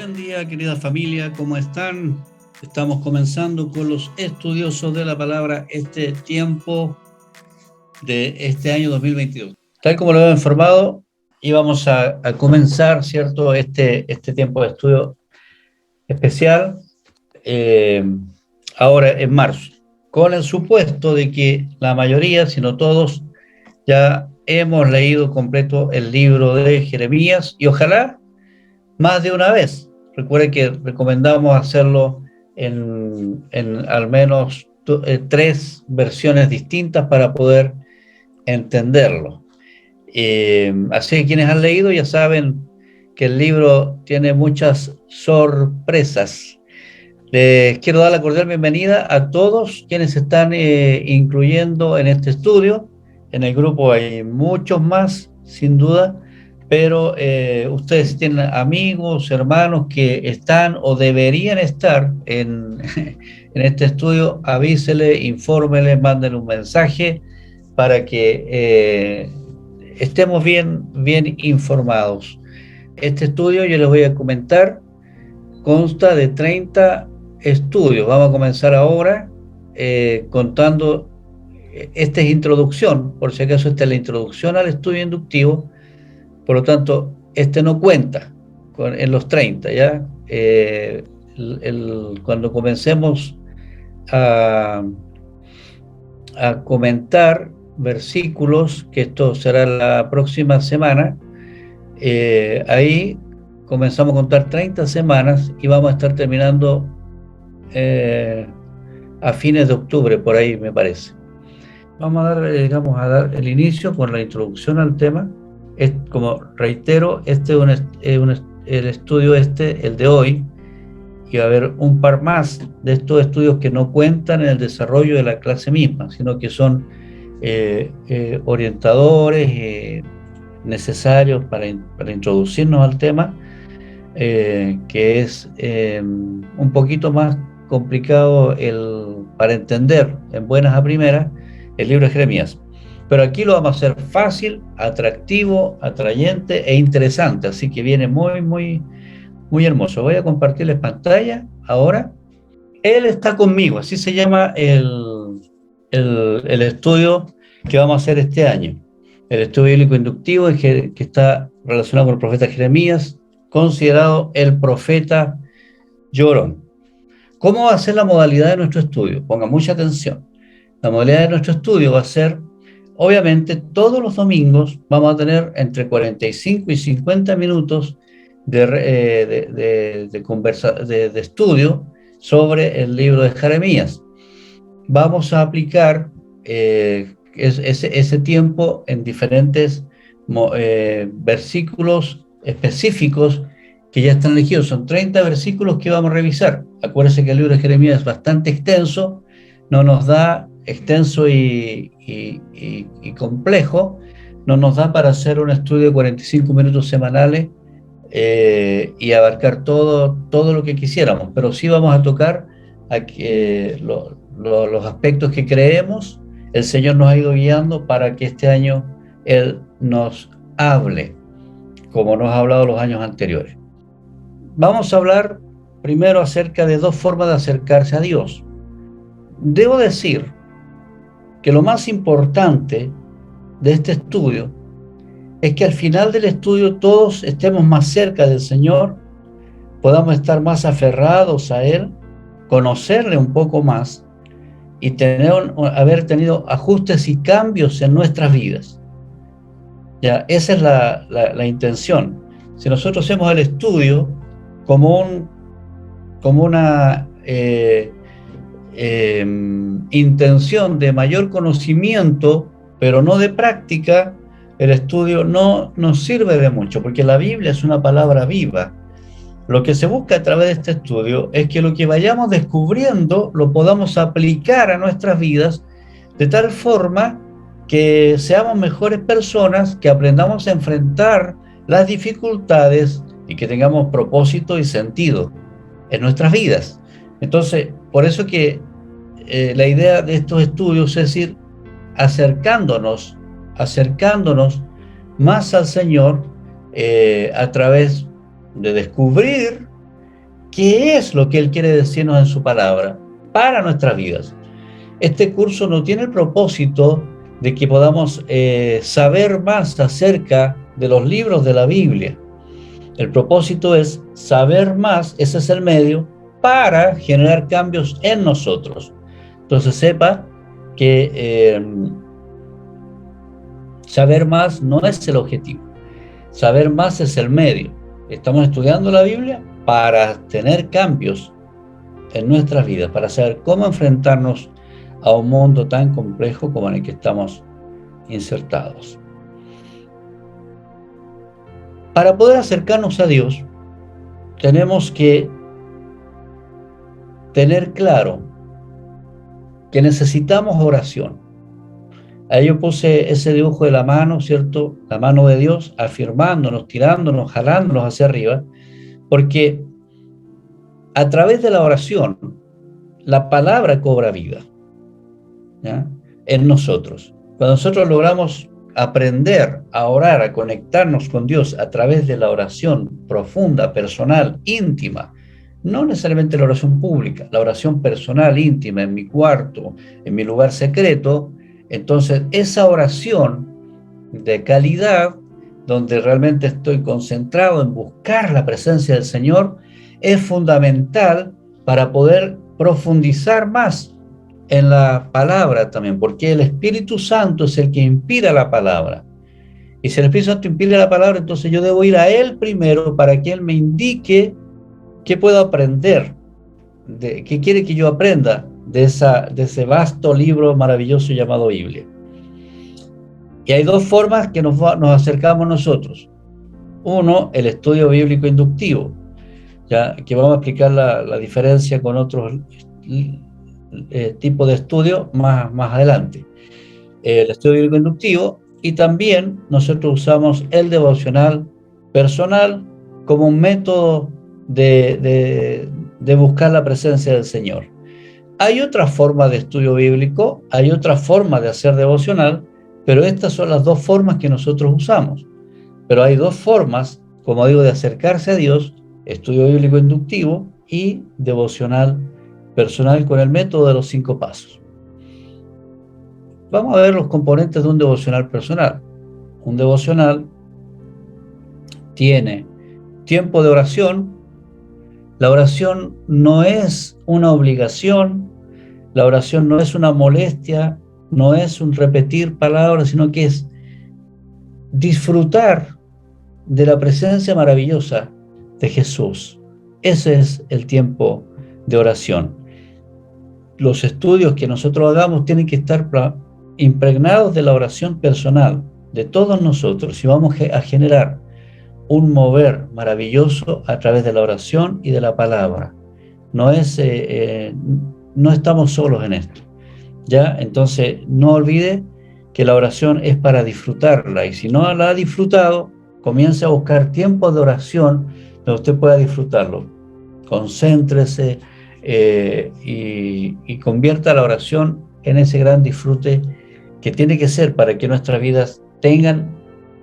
Buen día, querida familia, ¿cómo están? Estamos comenzando con los estudiosos de la palabra este tiempo de este año 2022. Tal como lo he informado, íbamos a comenzar, ¿cierto?, este tiempo de estudio especial ahora en marzo, con el supuesto de que la mayoría, si no todos, ya hemos leído completo el libro de Jeremías y ojalá más de una vez. Recuerde que recomendamos hacerlo en al menos 3 versiones distintas para poder entenderlo. Así que quienes han leído ya saben que el libro tiene muchas sorpresas. Les quiero dar la cordial bienvenida a todos quienes se están incluyendo en este estudio. En el grupo hay muchos más, sin duda, pero ustedes tienen amigos, hermanos que están o deberían estar en este estudio, avísele, infórmele, mándenle un mensaje para que estemos bien informados. Este estudio, yo les voy a comentar, consta de 30 estudios. Vamos a comenzar ahora contando, esta es introducción, por si acaso esta es la introducción al estudio inductivo. Por lo tanto, este no cuenta en los 30, ¿ya? Cuando comencemos a comentar versículos, que esto será la próxima semana, ahí comenzamos a contar 30 semanas y vamos a estar terminando a fines de octubre, por ahí me parece. Vamos a dar el inicio con la introducción al tema. Como reitero, el estudio el de hoy, y va a haber un par más de estos estudios que no cuentan en el desarrollo de la clase misma, sino que son orientadores necesarios para introducirnos al tema, que es un poquito más complicado para entender en buenas a primeras el libro de Jeremías. Pero aquí lo vamos a hacer fácil, atractivo, atrayente e interesante, así que viene muy hermoso. Voy a compartirles pantalla ahora. Él está conmigo, así se llama el estudio que vamos a hacer este año. El estudio bíblico inductivo que está relacionado con el profeta Jeremías, considerado el profeta llorón. ¿Cómo va a ser la modalidad de nuestro estudio? Pongan mucha atención. La modalidad de nuestro estudio va a ser, obviamente, todos los domingos vamos a tener entre 45 y 50 minutos de estudio sobre el libro de Jeremías. Vamos a aplicar ese tiempo en diferentes versículos específicos que ya están elegidos. Son 30 versículos que vamos a revisar. Acuérdense que el libro de Jeremías es bastante extenso, no nos da extenso y complejo, no nos da para hacer un estudio de 45 minutos semanales y abarcar todo lo que quisiéramos, pero sí vamos a tocar los aspectos que creemos el Señor nos ha ido guiando para que este año Él nos hable, como nos ha hablado los años anteriores. Vamos a hablar primero acerca de 2 formas de acercarse a Dios. Debo decir que lo más importante de este estudio es que al final del estudio todos estemos más cerca del Señor, podamos estar más aferrados a Él, conocerle un poco más y haber tenido ajustes y cambios en nuestras vidas. Ya, esa es la intención. Si nosotros hacemos el estudio como una intención de mayor conocimiento, pero no de práctica, el estudio no nos sirve de mucho, porque la Biblia es una palabra viva. Lo que se busca a través de este estudio es que lo que vayamos descubriendo lo podamos aplicar a nuestras vidas de tal forma que seamos mejores personas, que aprendamos a enfrentar las dificultades y que tengamos propósito y sentido en nuestras vidas. Entonces, por eso que la idea de estos estudios es ir acercándonos más al Señor a través de descubrir qué es lo que Él quiere decirnos en su palabra para nuestras vidas. Este curso no tiene el propósito de que podamos saber más acerca de los libros de la Biblia. El propósito es saber más, ese es el medio, para generar cambios en nosotros. Entonces sepa que saber más no es el objetivo, saber más es el medio. Estamos estudiando la Biblia para tener cambios en nuestras vidas, para saber cómo enfrentarnos a un mundo tan complejo como en el que estamos insertados. Para poder acercarnos a Dios, tenemos que tener claro que necesitamos oración. Ahí yo puse ese dibujo de la mano, ¿cierto? La mano de Dios, afirmándonos, tirándonos, jalándonos hacia arriba, porque a través de la oración, la palabra cobra vida, ¿ya? En nosotros. Cuando nosotros logramos aprender a orar, a conectarnos con Dios a través de la oración profunda, personal, íntima, no necesariamente la oración pública, la oración personal, íntima, en mi cuarto, en mi lugar secreto, entonces esa oración de calidad, donde realmente estoy concentrado en buscar la presencia del Señor, es fundamental para poder profundizar más en la palabra también, porque el Espíritu Santo es el que inspira la palabra. Y si el Espíritu Santo inspira la palabra, entonces yo debo ir a Él primero para que Él me indique qué puedo aprender, qué quiere que yo aprenda de ese vasto libro maravilloso llamado Biblia. Y hay dos formas que nos acercamos nosotros. Uno, el estudio bíblico inductivo, ya que vamos a explicar la diferencia con otros tipos de estudio más adelante. El estudio bíblico inductivo, y también nosotros usamos el devocional personal como un método de buscar la presencia del Señor. Hay otra forma de estudio bíblico, hay otra forma de hacer devocional, pero estas son las dos formas que nosotros usamos. Pero hay dos formas, como digo, de acercarse a Dios: estudio bíblico inductivo y devocional personal con el método de los 5 pasos. Vamos a ver los componentes de un devocional personal. Un devocional tiene tiempo de oración. La oración no es una obligación, la oración no es una molestia, no es un repetir palabras, sino que es disfrutar de la presencia maravillosa de Jesús. Ese es el tiempo de oración. Los estudios que nosotros hagamos tienen que estar impregnados de la oración personal de todos nosotros, y vamos a generar un mover maravilloso a través de la oración y de la palabra. No estamos solos en esto, ¿ya? Entonces, no olvide que la oración es para disfrutarla, y si no la ha disfrutado, comience a buscar tiempos de oración donde usted pueda disfrutarlo. Concéntrese y convierta la oración en ese gran disfrute que tiene que ser para que nuestras vidas tengan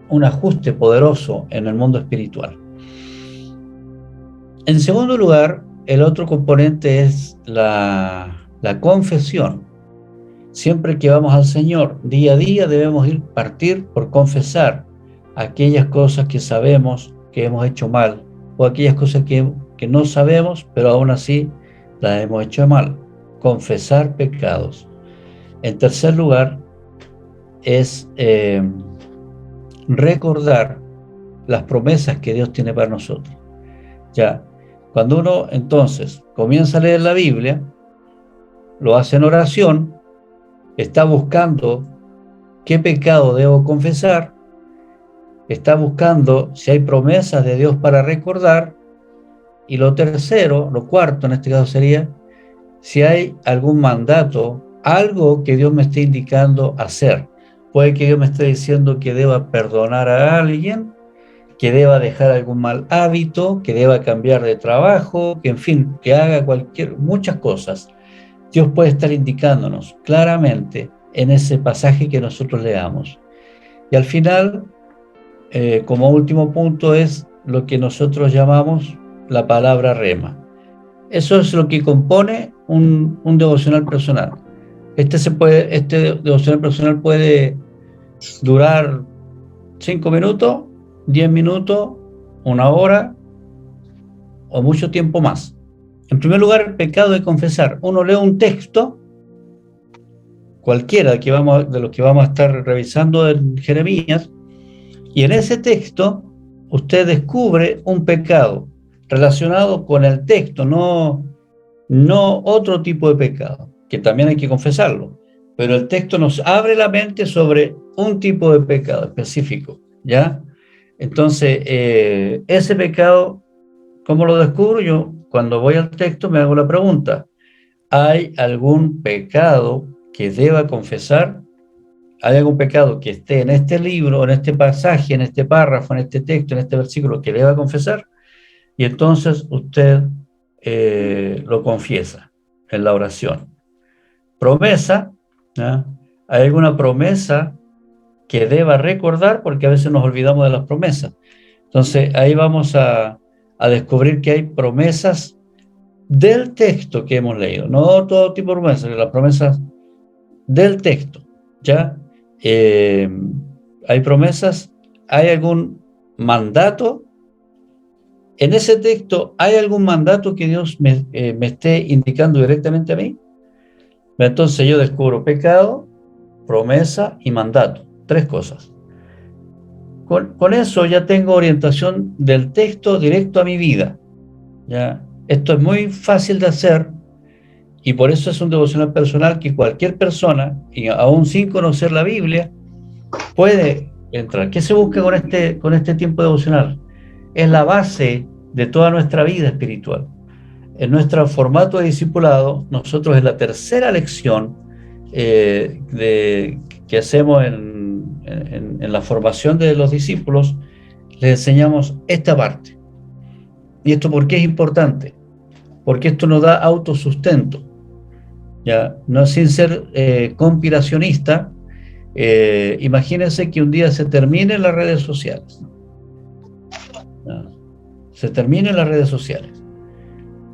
un ajuste poderoso en el mundo espiritual. En segundo lugar, el otro componente es la confesión. Siempre que vamos al Señor, día a día debemos partir por confesar aquellas cosas que sabemos que hemos hecho mal, o aquellas cosas que no sabemos, pero aún así las hemos hecho mal. Confesar pecados. En tercer lugar, es recordar las promesas que Dios tiene para nosotros. Ya, cuando uno entonces comienza a leer la Biblia, lo hace en oración, está buscando qué pecado debo confesar, está buscando si hay promesas de Dios para recordar, y lo cuarto en este caso sería si hay algún mandato, algo que Dios me esté indicando hacer. Puede que Dios me esté diciendo que deba perdonar a alguien, que deba dejar algún mal hábito, que deba cambiar de trabajo, que en fin, que haga muchas cosas. Dios puede estar indicándonos claramente en ese pasaje que nosotros leamos. Y al final, como último punto, es lo que nosotros llamamos la palabra rema. Eso es lo que compone un devocional personal. Este devocional personal puede durar 5 minutos, 10 minutos, 1 hora o mucho tiempo más. En primer lugar, el pecado de confesar. Uno lee un texto, cualquiera de los que vamos a estar revisando en Jeremías, y en ese texto usted descubre un pecado relacionado con el texto, no otro tipo de pecado, que también hay que confesarlo. Pero el texto nos abre la mente sobre un tipo de pecado específico, ¿ya? Entonces, ese pecado, ¿cómo lo descubro? Yo, cuando voy al texto, me hago la pregunta: ¿hay algún pecado que deba confesar? ¿Hay algún pecado que esté en este libro, en este pasaje, en este párrafo, en este texto, en este versículo que deba confesar? Y entonces usted lo confiesa en la oración. Promesa, ¿ya? ¿Hay alguna promesa que deba recordar? Porque a veces nos olvidamos de las promesas. Entonces ahí vamos a descubrir que hay promesas del texto que hemos leído, no todo tipo de promesas, las promesas del texto, ¿ya? Hay promesas, hay algún mandato. En ese texto, ¿hay algún mandato que Dios me esté indicando directamente a mí? Entonces yo descubro pecado, promesa y mandato. 3 cosas. Con eso ya tengo orientación del texto directo a mi vida, ¿ya? Esto es muy fácil de hacer y por eso es un devocional personal que cualquier persona, y aún sin conocer la Biblia, puede entrar. ¿Qué se busca con este tiempo devocional? Es la base de toda nuestra vida espiritual. En nuestro formato de discipulado, nosotros en la tercera lección que hacemos en la formación de los discípulos, les enseñamos esta parte. ¿Y esto por qué es importante? Porque esto nos da autosustento. ¿Ya? No, sin ser conspiracionista, imagínense que un día se terminen las redes sociales. ¿Ya? Se terminen las redes sociales.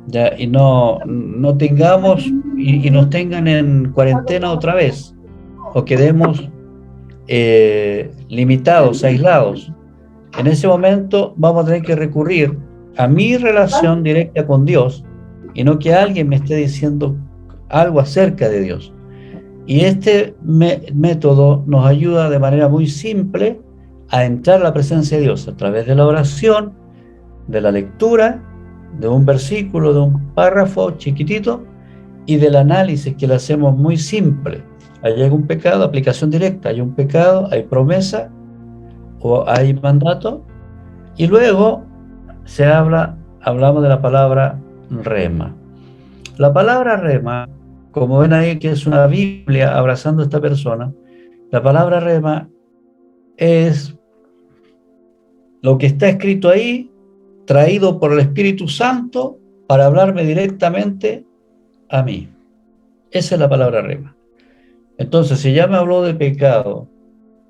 ¿Ya? Y no tengamos y nos tengan en cuarentena otra vez, o quedemos limitados, aislados. En ese momento vamos a tener que recurrir a mi relación directa con Dios y no que alguien me esté diciendo algo acerca de Dios. Y este método nos ayuda de manera muy simple a entrar a la presencia de Dios a través de la oración, de la lectura de un versículo, de un párrafo chiquitito, y del análisis que le hacemos muy simple. Hay algún pecado, aplicación directa, hay un pecado, hay promesa o hay mandato, y luego hablamos de la palabra rema. La palabra rema, como ven ahí que es una Biblia abrazando a esta persona, la palabra rema es lo que está escrito ahí, traído por el Espíritu Santo para hablarme directamente a mí. Esa es la palabra rema. Entonces, si ya me habló de pecado,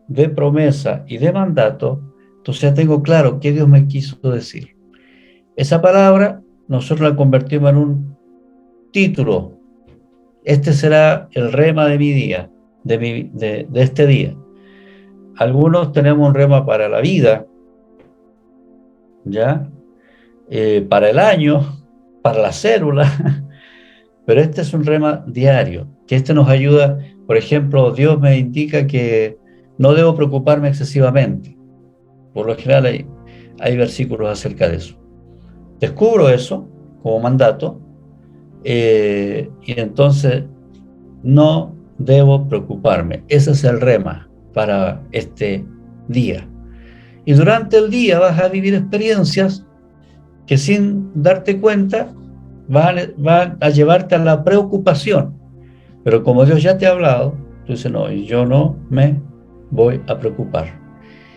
de promesa y de mandato, entonces ya tengo claro qué Dios me quiso decir. Esa palabra nosotros la convertimos en un título. Este será el rema de mi día, de este día. Algunos tenemos un rema para la vida, ¿ya? Para el año, para la célula, pero este es un rema diario, que este nos ayuda. Por ejemplo, Dios me indica que no debo preocuparme excesivamente. Por lo general hay versículos acerca de eso. Descubro eso como mandato, y entonces no debo preocuparme. Ese es el rema para este día. Y durante el día vas a vivir experiencias que sin darte cuenta van a llevarte a la preocupación. Pero como Dios ya te ha hablado, tú dices, no, yo no me voy a preocupar.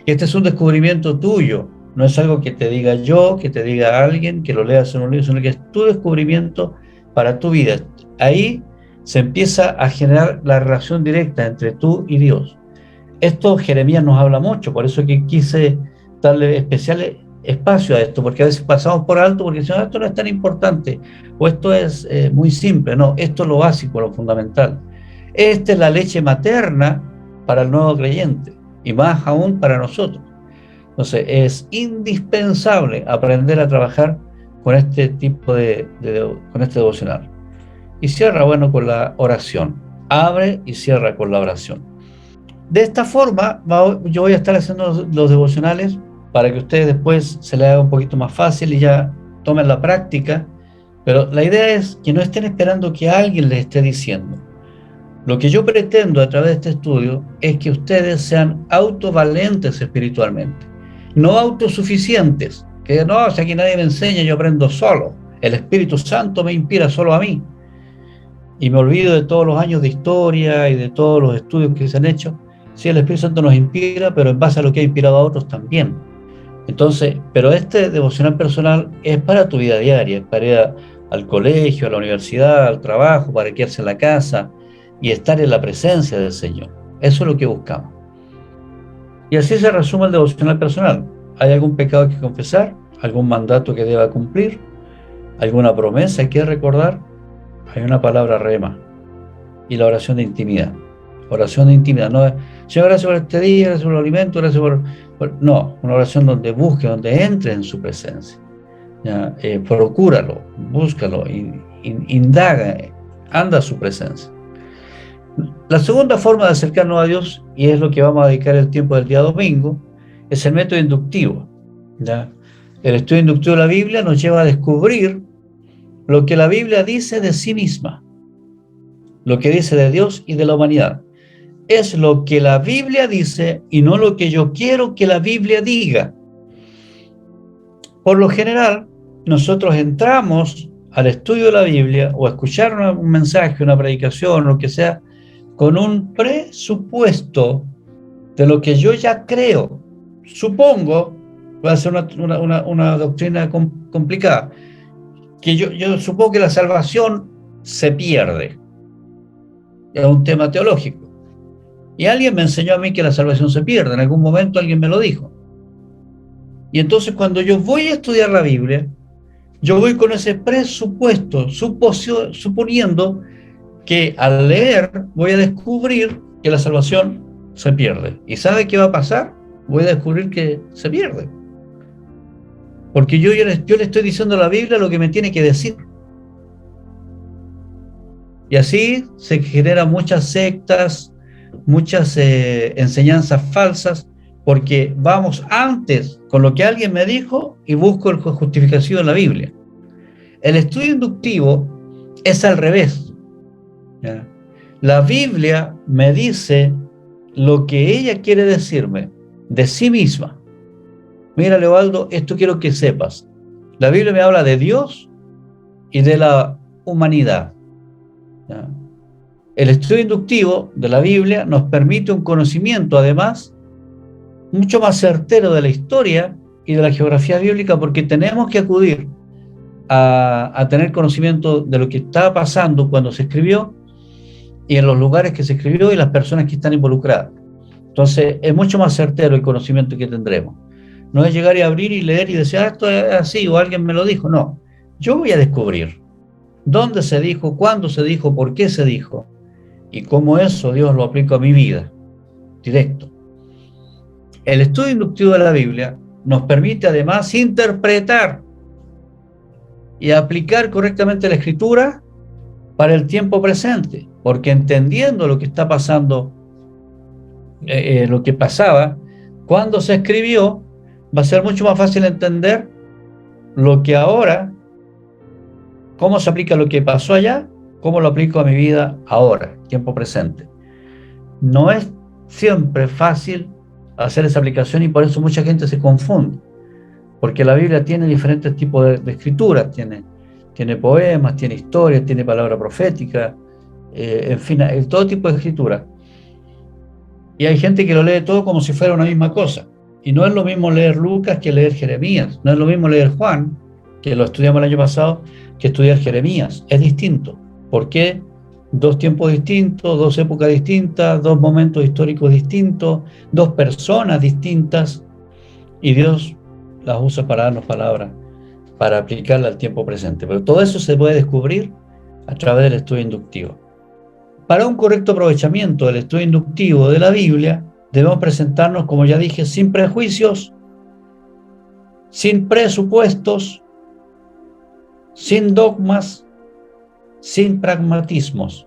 Y este es un descubrimiento tuyo, no es algo que te diga yo, que te diga alguien, que lo leas en un libro, sino que es tu descubrimiento para tu vida. Ahí se empieza a generar la relación directa entre tú y Dios. Esto Jeremías nos habla mucho, por eso que quise darle especial espacio a esto, porque a veces pasamos por alto porque decimos, esto no es tan importante, o esto es muy simple. No, esto es lo básico, lo fundamental. Esta es la leche materna para el nuevo creyente, y más aún para nosotros. Entonces, es indispensable aprender a trabajar con este tipo con este devocional. Y cierra, bueno, con la oración. Abre y cierra con la oración. De esta forma, yo voy a estar haciendo los devocionales para que ustedes después se les haga un poquito más fácil y ya tomen la práctica. Pero la idea es que no estén esperando que alguien les esté diciendo. Lo que yo pretendo a través de este estudio es que ustedes sean autovalentes espiritualmente, no autosuficientes, que no, si aquí nadie me enseña, yo aprendo solo. El Espíritu Santo me inspira solo a mí. Y me olvido de todos los años de historia y de todos los estudios que se han hecho. Sí, el Espíritu Santo nos inspira, pero en base a lo que ha inspirado a otros también. Entonces, pero este devocional personal es para tu vida diaria, es para ir al colegio, a la universidad, al trabajo, para quedarse en la casa y estar en la presencia del Señor. Eso es lo que buscamos. Y así se resume el devocional personal. ¿Hay algún pecado que confesar? ¿Algún mandato que deba cumplir? ¿Alguna promesa que recordar? Hay una palabra rema y la oración de intimidad. Oración de intimidad, no es, Señor, gracias por este día, gracias por el alimento, gracias no, una oración donde busque, donde entre en su presencia. ¿Ya? Procúralo, búscalo, indaga, anda a su presencia. La segunda forma de acercarnos a Dios, y es lo que vamos a dedicar el tiempo del día domingo, es el método inductivo. ¿Ya? El estudio inductivo de la Biblia nos lleva a descubrir lo que la Biblia dice de sí misma, lo que dice de Dios y de la humanidad. Es lo que la Biblia dice y no lo que yo quiero que la Biblia diga. Por lo general, nosotros entramos al estudio de la Biblia o a escuchar un mensaje, una predicación, lo que sea, con un presupuesto de lo que yo ya creo. Supongo, va a ser una doctrina complicada, que yo supongo que la salvación se pierde. Es un tema teológico. Y alguien me enseñó a mí que la salvación se pierde. En algún momento alguien me lo dijo. Y entonces cuando yo voy a estudiar la Biblia, yo voy con ese presupuesto, suponiendo que al leer voy a descubrir que la salvación se pierde. ¿Y sabe qué va a pasar? Voy a descubrir que se pierde. Porque yo le estoy diciendo a la Biblia lo que me tiene que decir. Y así se generan muchas sectas, muchas enseñanzas falsas, porque vamos antes con lo que alguien me dijo y busco el justificativo en la Biblia. El estudio inductivo es al revés. ¿Ya? La Biblia me dice lo que ella quiere decirme de sí misma. Mira, Leobaldo, esto quiero que sepas. La Biblia me habla de Dios y de la humanidad. ¿Ya? El estudio inductivo de la Biblia nos permite un conocimiento, además, mucho más certero de la historia y de la geografía bíblica, porque tenemos que acudir a tener conocimiento de lo que estaba pasando cuando se escribió y en los lugares que se escribió y las personas que están involucradas. Entonces, es mucho más certero el conocimiento que tendremos. No es llegar y abrir y leer y decir, esto es así, o alguien me lo dijo. No, yo voy a descubrir dónde se dijo, cuándo se dijo, por qué se dijo, y cómo eso Dios lo aplica a mi vida, directo. El estudio inductivo de la Biblia nos permite además interpretar y aplicar correctamente la Escritura para el tiempo presente, porque entendiendo lo que está pasando, lo que pasaba cuando se escribió, va a ser mucho más fácil entender lo que ahora, cómo se aplica lo que pasó allá, cómo lo aplico a mi vida ahora, tiempo presente. No es siempre fácil hacer esa aplicación y por eso mucha gente se confunde, porque la Biblia tiene diferentes tipos de escrituras, tiene poemas, tiene historias, tiene palabra profética, en fin, todo tipo de escritura. Y hay gente que lo lee todo como si fuera una misma cosa. Y no es lo mismo leer Lucas que leer Jeremías. No es lo mismo leer Juan, que lo estudiamos el año pasado, que estudiar Jeremías. Es distinto. ¿Por qué? Dos tiempos distintos, dos épocas distintas, dos momentos históricos distintos, dos personas distintas. Y Dios, las usa para darnos palabras, para aplicarla al tiempo presente. Pero todo eso se puede descubrir a través del estudio inductivo. Para un correcto aprovechamiento del estudio inductivo de la Biblia, debemos presentarnos, como ya dije, sin prejuicios, sin presupuestos, sin dogmas, sin pragmatismos.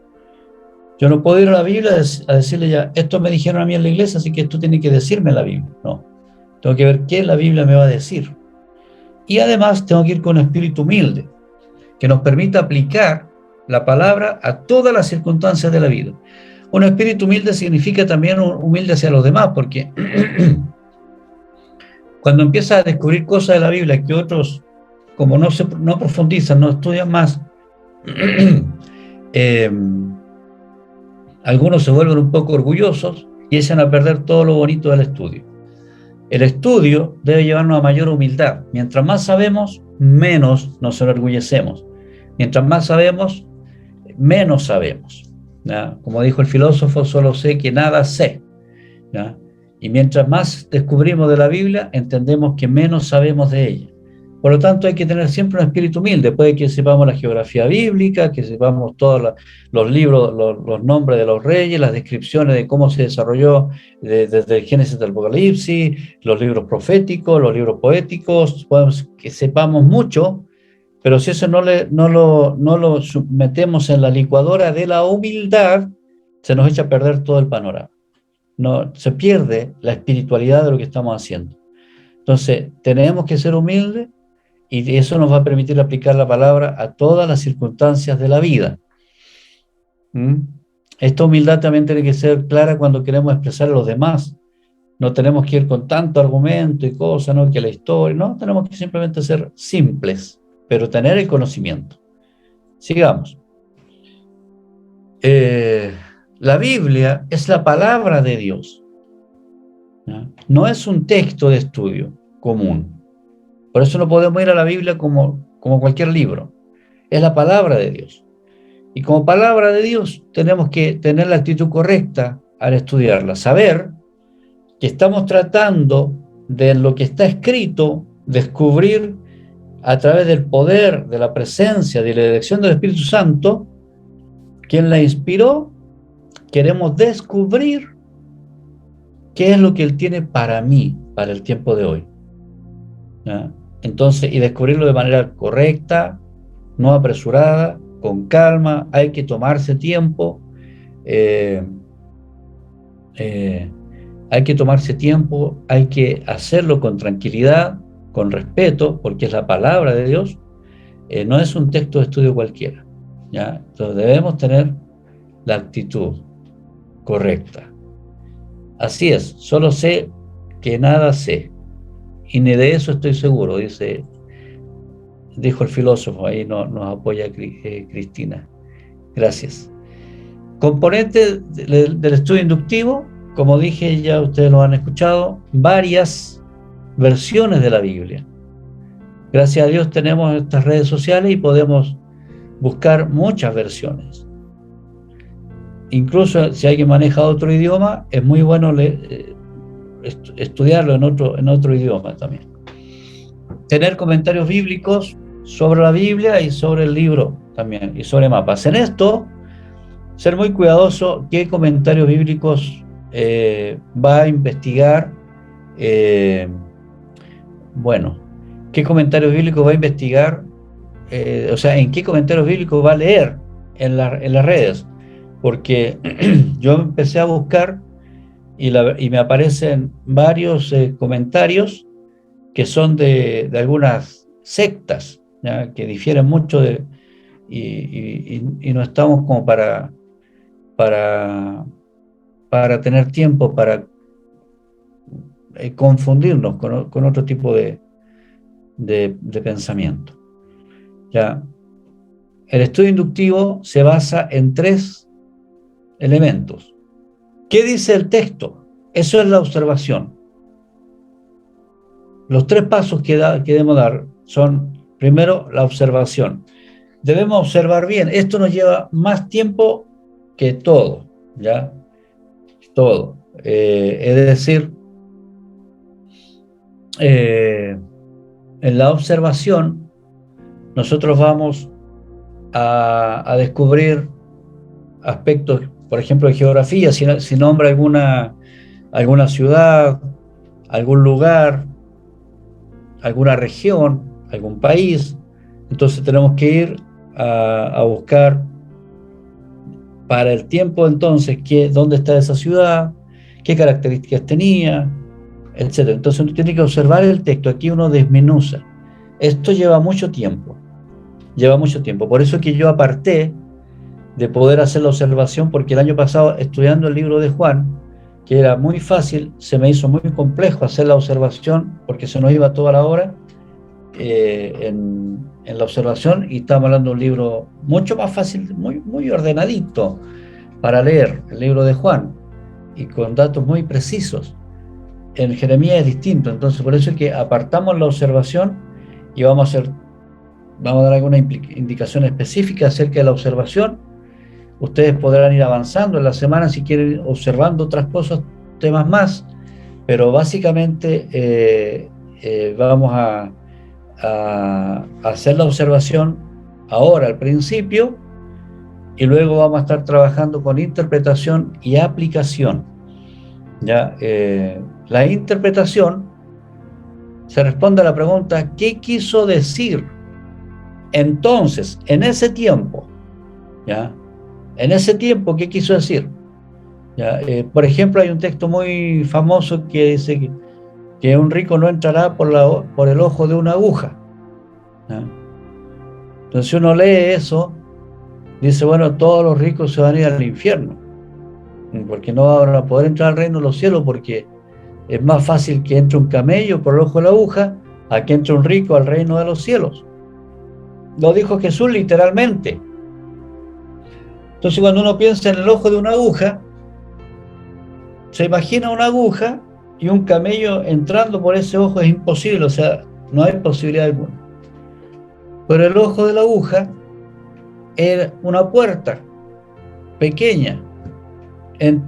Yo no puedo ir a la Biblia a decirle ya, esto me dijeron a mí en la iglesia, así que esto tiene que decirme en la Biblia. No, tengo que ver qué la Biblia me va a decir. Y además tengo que ir con un espíritu humilde, que nos permita aplicar la palabra a todas las circunstancias de la vida. Un espíritu humilde significa también humilde hacia los demás, porque cuando empiezas a descubrir cosas de la Biblia que otros, como no profundizan, no estudian más, algunos se vuelven un poco orgullosos y echan a perder todo lo bonito del estudio. El estudio debe llevarnos a mayor humildad. Mientras más sabemos, menos nos enorgullecemos. Mientras más sabemos, menos sabemos, ¿ya? Como dijo el filósofo, solo sé que nada sé, ¿ya? Y mientras más descubrimos de la Biblia, entendemos que menos sabemos de ella. Por lo tanto, hay que tener siempre un espíritu humilde. Puede que sepamos la geografía bíblica, que sepamos todos los libros, los nombres de los reyes, las descripciones de cómo se desarrolló desde el Génesis del Apocalipsis, los libros proféticos, los libros poéticos, que sepamos mucho, pero si eso no lo metemos en la licuadora de la humildad, se nos echa a perder todo el panorama. No, se pierde la espiritualidad de lo que estamos haciendo. Entonces, tenemos que ser humildes y eso nos va a permitir aplicar la palabra a todas las circunstancias de la vida. Esta humildad también tiene que ser clara cuando queremos expresar a los demás. No tenemos que ir con tanto argumento y cosas, ¿no? Que la historia, no, tenemos que simplemente ser simples, pero tener el conocimiento. Sigamos. La Biblia es la palabra de Dios, ¿ya? No es un texto de estudio común. Por eso no podemos ir a la Biblia como cualquier libro. Es la palabra de Dios. Y como palabra de Dios tenemos que tener la actitud correcta al estudiarla. Saber que estamos tratando de lo que está escrito, descubrir a través del poder, de la presencia, de la dirección del Espíritu Santo, quien la inspiró, queremos descubrir qué es lo que Él tiene para mí, para el tiempo de hoy, ¿ya? Entonces, y descubrirlo de manera correcta, no apresurada, con calma. Hay que tomarse tiempo, hay que tomarse tiempo, hay que hacerlo con tranquilidad, con respeto, porque es la palabra de Dios, no es un texto de estudio cualquiera, ¿ya? Entonces debemos tener la actitud correcta. Así es, solo sé que nada sé, y ni de eso estoy seguro, dijo el filósofo. Ahí nos apoya Cristina. Gracias. Componente del estudio inductivo, como dije, ya ustedes lo han escuchado, varias versiones de la Biblia. Gracias a Dios tenemos estas redes sociales y podemos buscar muchas versiones. Incluso si alguien maneja otro idioma, es muy bueno estudiarlo en otro idioma también. Tener comentarios bíblicos sobre la Biblia y sobre el libro también, y sobre mapas. En esto, ser muy cuidadoso qué comentarios bíblicos va a investigar, qué comentarios bíblicos va a investigar, o sea, en qué comentarios bíblicos va a leer en las redes, porque yo empecé a buscar y me aparecen varios comentarios que son de algunas sectas, ¿ya? Que difieren mucho y no estamos como para tener tiempo para confundirnos con otro tipo de pensamiento, ¿ya? El estudio inductivo se basa en 3 elementos. ¿Qué dice el texto? Eso es la observación. Los 3 pasos que debemos dar son, primero, la observación. Debemos observar bien. Esto nos lleva más tiempo que todo, ¿ya? Todo. Es decir, en la observación nosotros vamos a descubrir aspectos, por ejemplo, de geografía, si nombra alguna ciudad, algún lugar, alguna región, algún país, entonces tenemos que ir a buscar para el tiempo entonces dónde está esa ciudad, qué características tenía, etc. Entonces uno tiene que observar el texto, aquí uno desmenuza. Esto lleva mucho tiempo, por eso es que yo aparté de poder hacer la observación, porque el año pasado, estudiando el libro de Juan, que era muy fácil, se me hizo muy complejo hacer la observación, porque se nos iba toda la hora en la observación, y estábamos hablando de un libro mucho más fácil, muy ordenadito para leer, el libro de Juan, y con datos muy precisos. En Jeremías es distinto, entonces por eso es que apartamos la observación y vamos a dar alguna indicación específica acerca de la observación. Ustedes podrán ir avanzando en la semana si quieren, observando otras cosas, temas más, pero básicamente vamos a hacer la observación ahora al principio, y luego vamos a estar trabajando con interpretación y aplicación. ¿Ya? La interpretación se responde a la pregunta: ¿qué quiso decir entonces, en ese tiempo? ¿Ya? En ese tiempo, ¿qué quiso decir? ¿Ya? Por ejemplo, hay un texto muy famoso que dice que un rico no entrará por el ojo de una aguja. ¿Ya? Entonces, si uno lee eso, dice, bueno, todos los ricos se van a ir al infierno, porque no van a poder entrar al reino de los cielos, porque es más fácil que entre un camello por el ojo de la aguja a que entre un rico al reino de los cielos. Lo dijo Jesús literalmente. Entonces, cuando uno piensa en el ojo de una aguja, se imagina una aguja y un camello entrando por ese ojo. Es imposible, o sea, no hay posibilidad alguna. Pero el ojo de la aguja era una puerta pequeña en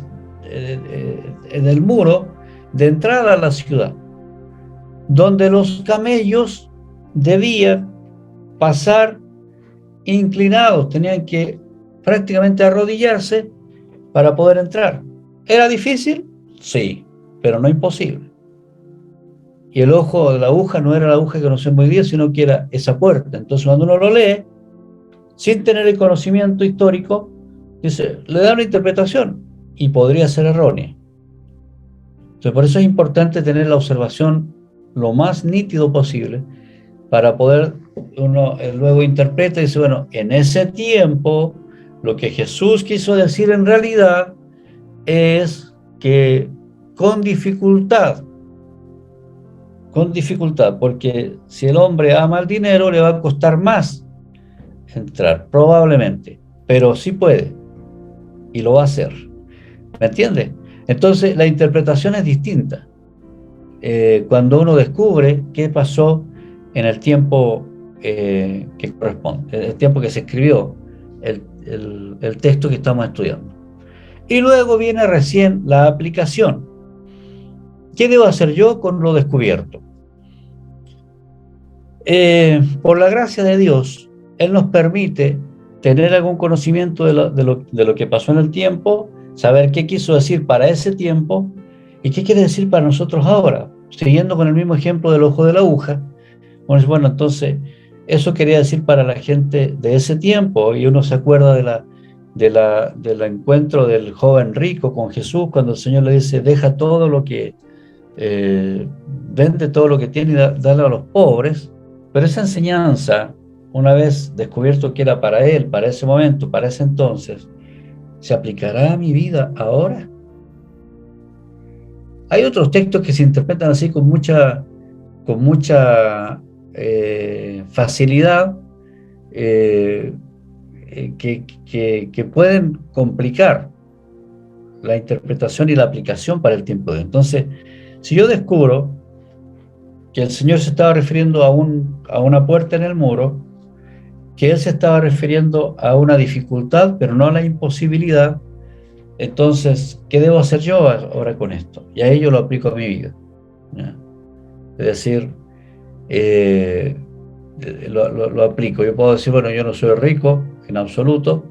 el muro de entrada a la ciudad, donde los camellos debían pasar inclinados, tenían que prácticamente arrodillarse para poder entrar. ¿Era difícil? Sí, pero no imposible. Y el ojo de la aguja no era la aguja que conocemos hoy día, sino que era esa puerta. Entonces, cuando uno lo lee, sin tener el conocimiento histórico, dice, le da una interpretación y podría ser errónea. Entonces, por eso es importante tener la observación lo más nítido posible, para poder uno luego interpreta y dice, bueno, en ese tiempo lo que Jesús quiso decir en realidad es que con dificultad, porque si el hombre ama el dinero, le va a costar más entrar, probablemente, pero sí puede y lo va a hacer. ¿Me entiendes? Entonces la interpretación es distinta. Cuando uno descubre qué pasó en el tiempo que corresponde, el tiempo que se escribió el texto que estamos estudiando. Y luego viene recién la aplicación. ¿Qué debo hacer yo con lo descubierto? Por la gracia de Dios, Él nos permite tener algún conocimiento de lo que pasó en el tiempo, saber qué quiso decir para ese tiempo y qué quiere decir para nosotros ahora. Siguiendo con el mismo ejemplo del ojo de la aguja, bueno, entonces eso quería decir para la gente de ese tiempo, y uno se acuerda del encuentro del joven rico con Jesús, cuando el Señor le dice, deja todo lo que, vende todo lo que tiene y dale a los pobres. Pero esa enseñanza, una vez descubierto que era para él, para ese momento, para ese entonces, ¿se aplicará a mi vida ahora? Hay otros textos que se interpretan así con mucha facilidad, que pueden complicar la interpretación y la aplicación para el tiempo de hoy. Entonces, si yo descubro que el Señor se estaba refiriendo a una puerta en el muro, que Él se estaba refiriendo a una dificultad, pero no a la imposibilidad, entonces, ¿qué debo hacer yo ahora con esto? Y a ello lo aplico a mi vida, ¿ya? Es decir, eh, lo aplico. Yo puedo decir, bueno, yo no soy rico en absoluto,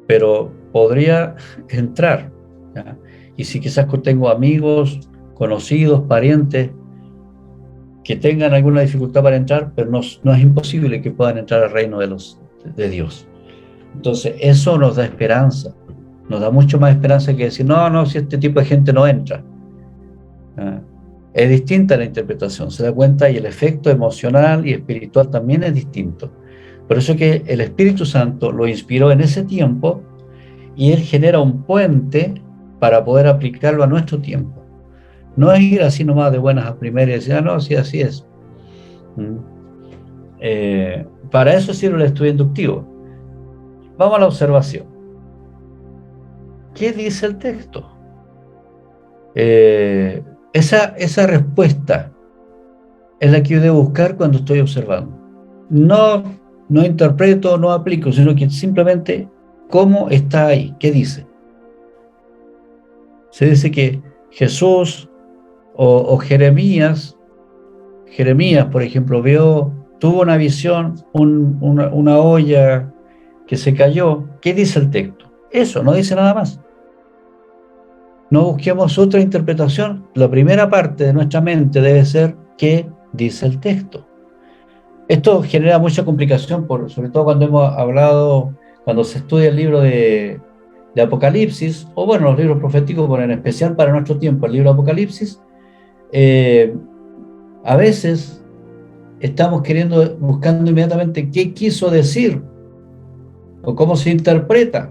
pero podría entrar, ¿ya? Y si quizás tengo amigos, conocidos, parientes, que tengan alguna dificultad para entrar, pero no es imposible que puedan entrar al reino de Dios. Entonces, eso nos da esperanza, nos da mucho más esperanza que decir, no, si este tipo de gente no entra. Es distinta la interpretación, se da cuenta, y el efecto emocional y espiritual también es distinto. Por eso que el Espíritu Santo lo inspiró en ese tiempo y Él genera un puente para poder aplicarlo a nuestro tiempo. No es ir así nomás de buenas a primeras y decir, no, sí, así es. Para eso sirve el estudio inductivo. Vamos a la observación. ¿Qué dice el texto? Esa respuesta es la que yo debo buscar cuando estoy observando. No interpreto, no aplico, sino que simplemente cómo está ahí, qué dice. Se dice que Jesús o Jeremías, por ejemplo, tuvo una visión, una olla que se cayó. ¿Qué dice el texto? Eso, no dice nada más. No busquemos otra interpretación. La primera parte de nuestra mente debe ser qué dice el texto. Esto genera mucha complicación, sobre todo cuando se estudia el libro de Apocalipsis, o bueno, los libros proféticos, pero en especial para nuestro tiempo, el libro de Apocalipsis. A veces estamos buscando inmediatamente qué quiso decir, o cómo se interpreta,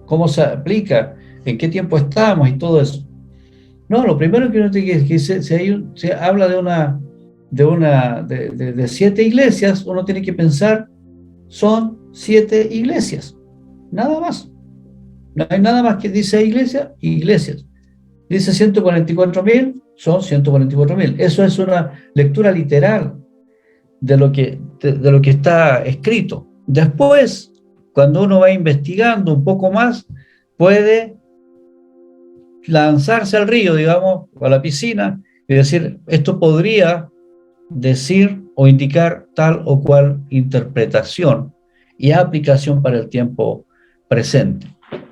cómo se aplica, en qué tiempo estamos y todo eso. No, lo primero que uno tiene que se habla de 7 iglesias, uno tiene que pensar, son 7 iglesias, nada más. No hay nada más que dice iglesias. Dice 144.000, son 144.000. Eso es una lectura literal de lo que está escrito. Después, cuando uno va investigando un poco más, puede lanzarse al río, digamos, o a la piscina, y decir, esto podría decir o indicar tal o cual interpretación y aplicación para el tiempo presente.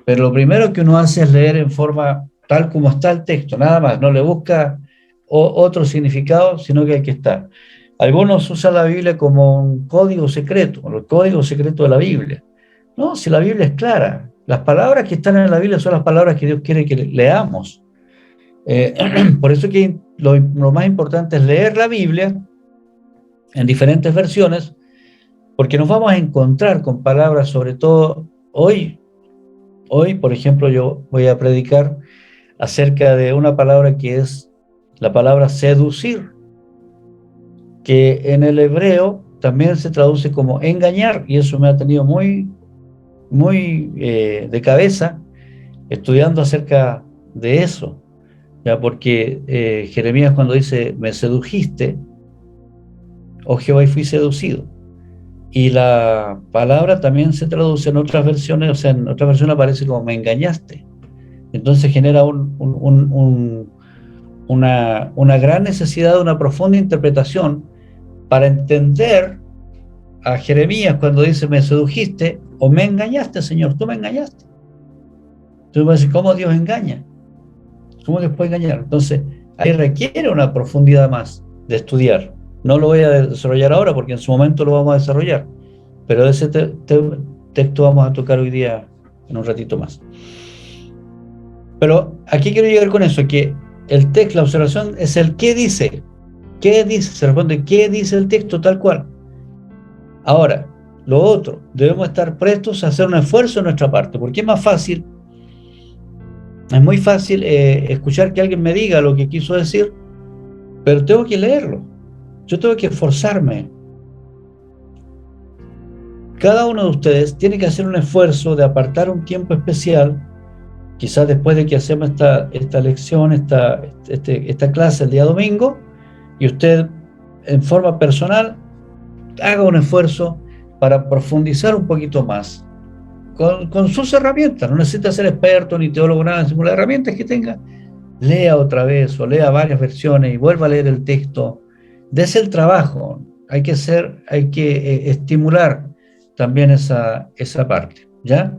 Pero lo primero que uno hace es leer en forma tal como está el texto, nada más, no le busca otro significado, sino que hay que estar. Algunos usan la Biblia como un código secreto, el código secreto de la Biblia. No, si la Biblia es clara, las palabras que están en la Biblia son las palabras que Dios quiere que leamos. Por eso que lo más importante es leer la Biblia en diferentes versiones, porque nos vamos a encontrar con palabras, sobre todo hoy, por ejemplo, yo voy a predicar acerca de una palabra que es la palabra seducir, que en el hebreo también se traduce como engañar, y eso me ha tenido muy de cabeza estudiando acerca de eso, ya, porque Jeremías, cuando dice me sedujiste, oh Jehová, y fui seducido, y la palabra también se traduce en otras versiones, o sea, en otra versión aparece como me engañaste. Entonces genera una gran necesidad de una profunda interpretación para entender a Jeremías cuando dice me sedujiste o me engañaste, Señor, tú me engañaste. Entonces vas a decir, ¿cómo Dios engaña? ¿Cómo Dios puede engañar? Entonces ahí requiere una profundidad más de estudiar. No lo voy a desarrollar ahora porque en su momento lo vamos a desarrollar, pero ese texto vamos a tocar hoy día en un ratito más. Pero aquí quiero llegar con eso, que el texto, la observación es el qué dice. ¿Qué dice? Se responde, ¿qué dice el texto tal cual? Ahora, lo otro, debemos estar prestos a hacer un esfuerzo en nuestra parte, porque es más fácil, es muy fácil escuchar que alguien me diga lo que quiso decir, pero tengo que leerlo, yo tengo que esforzarme. Cada uno de ustedes tiene que hacer un esfuerzo de apartar un tiempo especial, quizás después de que hacemos esta lección, esta clase el día domingo, y usted en forma personal haga un esfuerzo para profundizar un poquito más con sus herramientas. No necesita ser experto ni teólogo, nada, sino las herramientas que tenga. Lea otra vez o lea varias versiones y vuelva a leer el texto Dese el trabajo, hay que estimular también esa parte, ¿ya?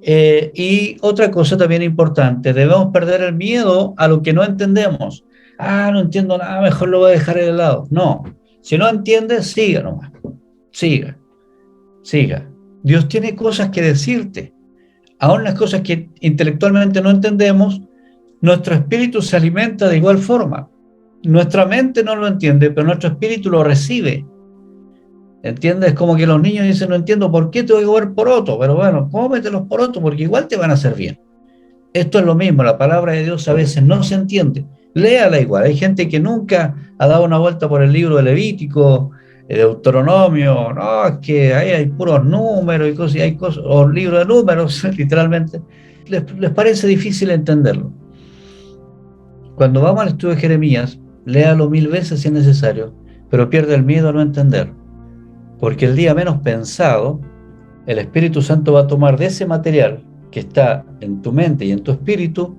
Y otra cosa también importante, debemos perder el miedo a lo que no entendemos. Ah, no entiendo nada, mejor lo voy a dejar de lado. No, si no entiendes, siga nomás, siga, siga. Dios tiene cosas que decirte. Aún las cosas que intelectualmente no entendemos, nuestro espíritu se alimenta de igual forma. Nuestra mente no lo entiende, pero nuestro espíritu lo recibe. ¿Entiendes? Es como que los niños dicen, no entiendo por qué te voy a comer poroto, pero bueno, cómete los porotos porque igual te van a hacer bien. Esto es lo mismo, la palabra de Dios a veces no se entiende. Léala igual. Hay gente que nunca ha dado una vuelta por el libro de Levítico, de Deuteronomio, no, es que ahí hay puros números y cosas, hay cosas, o libro de números, literalmente. Les parece difícil entenderlo. Cuando vamos al estudio de Jeremías, léalo 1000 veces si es necesario, pero pierde el miedo a no entender. Porque el día menos pensado, el Espíritu Santo va a tomar de ese material que está en tu mente y en tu espíritu,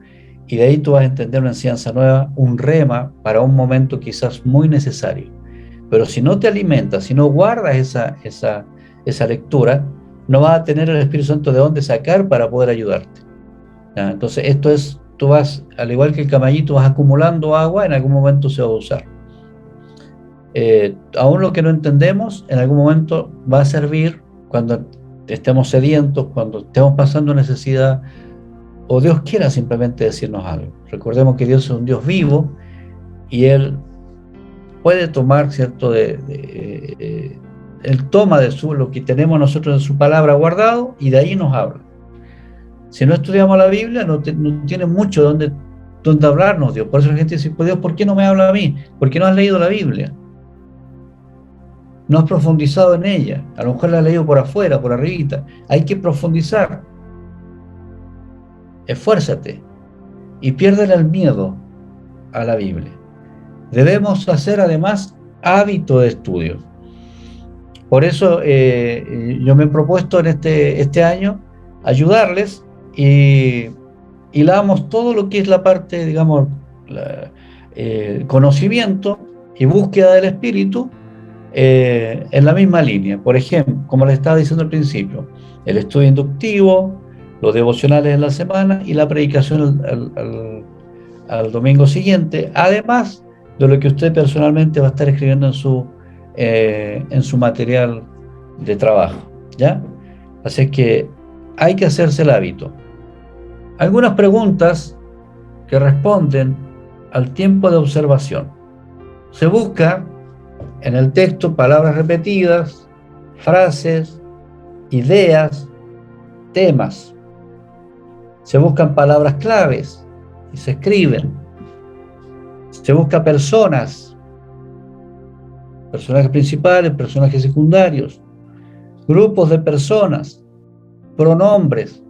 y de ahí tú vas a entender una enseñanza nueva, un rema para un momento quizás muy necesario. Pero si no te alimentas, si no guardas esa lectura, no vas a tener el Espíritu Santo de dónde sacar para poder ayudarte. ¿Ya? Entonces esto es, tú vas, al igual que el caballito, vas acumulando agua, en algún momento se va a usar. Aún lo que no entendemos, en algún momento va a servir cuando estemos sedientos, cuando estemos pasando necesidad, o Dios quiera simplemente decirnos algo. Recordemos que Dios es un Dios vivo y Él puede tomar, ¿cierto? Él toma de lo que tenemos nosotros en su palabra guardado y de ahí nos habla. Si no estudiamos la Biblia, no tiene mucho donde hablarnos Dios. Por eso la gente dice, pues Dios, ¿por qué no me habla a mí? ¿Por qué no has leído la Biblia? No has profundizado en ella. A lo mejor la has leído por afuera, por arribita. Hay que profundizar. Esfuérzate y piérdele el miedo a la Biblia. Debemos hacer además hábito de estudio. Por eso yo me he propuesto en este año ayudarles y damos todo lo que es la parte, digamos, conocimiento y búsqueda del espíritu en la misma línea. Por ejemplo, como les estaba diciendo al principio, el estudio inductivo, los devocionales en la semana y la predicación al domingo siguiente, además de lo que usted personalmente va a estar escribiendo en su material de trabajo, ¿ya? Así es que hay que hacerse el hábito. Algunas preguntas que responden al tiempo de observación. Se busca en el texto palabras repetidas, frases, ideas, temas. Se buscan palabras claves y se escriben. Se busca personajes principales, personajes secundarios, grupos de personas, pronombres,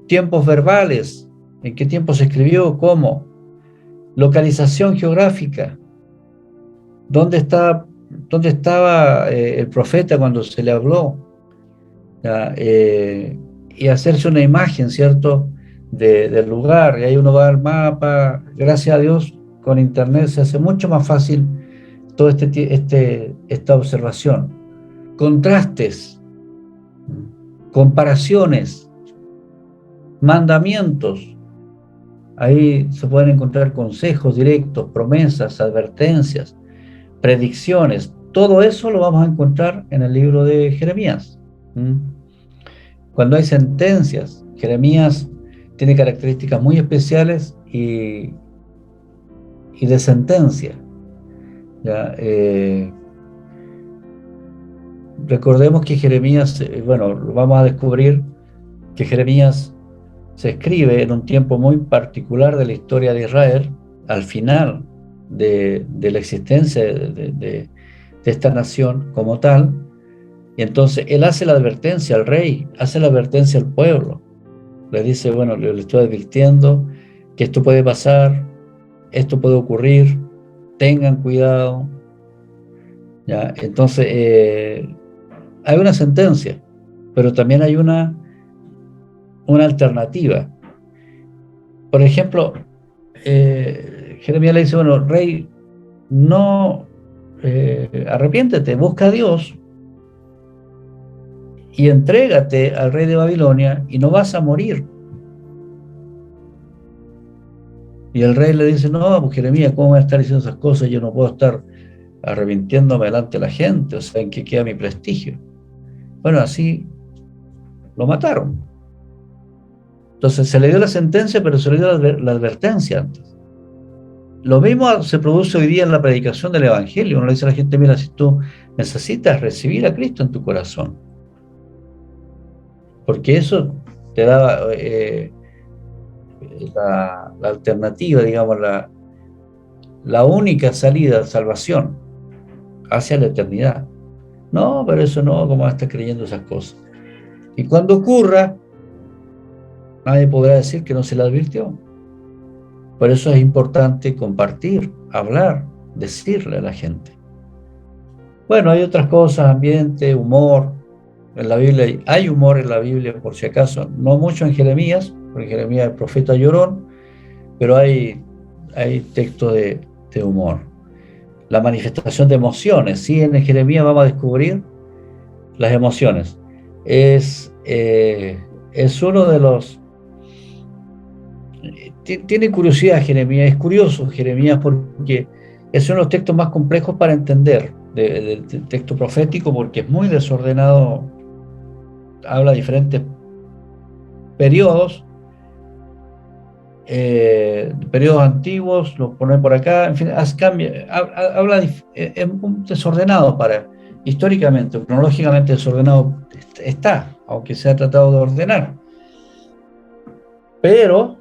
tiempos verbales, en qué tiempo se escribió, cómo, localización geográfica, dónde estaba el profeta cuando se le habló, y hacerse una imagen, ¿cierto?, del lugar, y ahí uno va al mapa. Gracias a Dios, con internet se hace mucho más fácil toda esta observación. Contrastes, comparaciones, mandamientos. Ahí se pueden encontrar consejos directos, promesas, advertencias, predicciones. Todo eso lo vamos a encontrar en el libro de Jeremías. Cuando hay sentencias, Jeremías tiene características muy especiales y de sentencia. ¿Ya? Recordemos que Jeremías, bueno, vamos a descubrir que Jeremías se escribe en un tiempo muy particular de la historia de Israel, al final de la existencia de esta nación como tal, y entonces él hace la advertencia al rey, hace la advertencia al pueblo, le dice, bueno, le estoy advirtiendo que esto puede pasar, esto puede ocurrir, tengan cuidado, ¿ya? Entonces hay una sentencia, pero también hay una alternativa. Por ejemplo, Jeremías le dice, bueno, rey, no, arrepiéntete, busca a Dios y entrégate al rey de Babilonia y no vas a morir. Y el rey le dice, no, pues Jeremías, ¿cómo voy a estar diciendo esas cosas? Yo no puedo estar arrepintiéndome delante de la gente, o sea, ¿en qué queda mi prestigio? Bueno, así lo mataron. Entonces se le dio la sentencia, pero se le dio la advertencia antes. Lo mismo se produce hoy día en la predicación del Evangelio. Uno le dice a la gente, mira, si tú necesitas recibir a Cristo en tu corazón, porque eso te da la alternativa, digamos, la única salida de salvación hacia la eternidad. No, pero eso no, ¿cómo vas a estar creyendo esas cosas? Y cuando ocurra, nadie podrá decir que no se le advirtió. Por eso es importante compartir, hablar, decirle a la gente. Bueno, hay otras cosas, ambiente, humor. En la Biblia hay humor en la Biblia, por si acaso, no mucho en Jeremías, porque Jeremías es el profeta llorón, pero hay textos de humor. La manifestación de emociones, sí, en Jeremías vamos a descubrir las emociones. Es uno de los... Tiene curiosidad Jeremías, es curioso Jeremías porque es uno de los textos más complejos para entender del texto profético, porque es muy desordenado, habla de diferentes periodos, periodos antiguos, lo pone por acá, en fin, habla, es desordenado históricamente, cronológicamente desordenado está, aunque se ha tratado de ordenar. Pero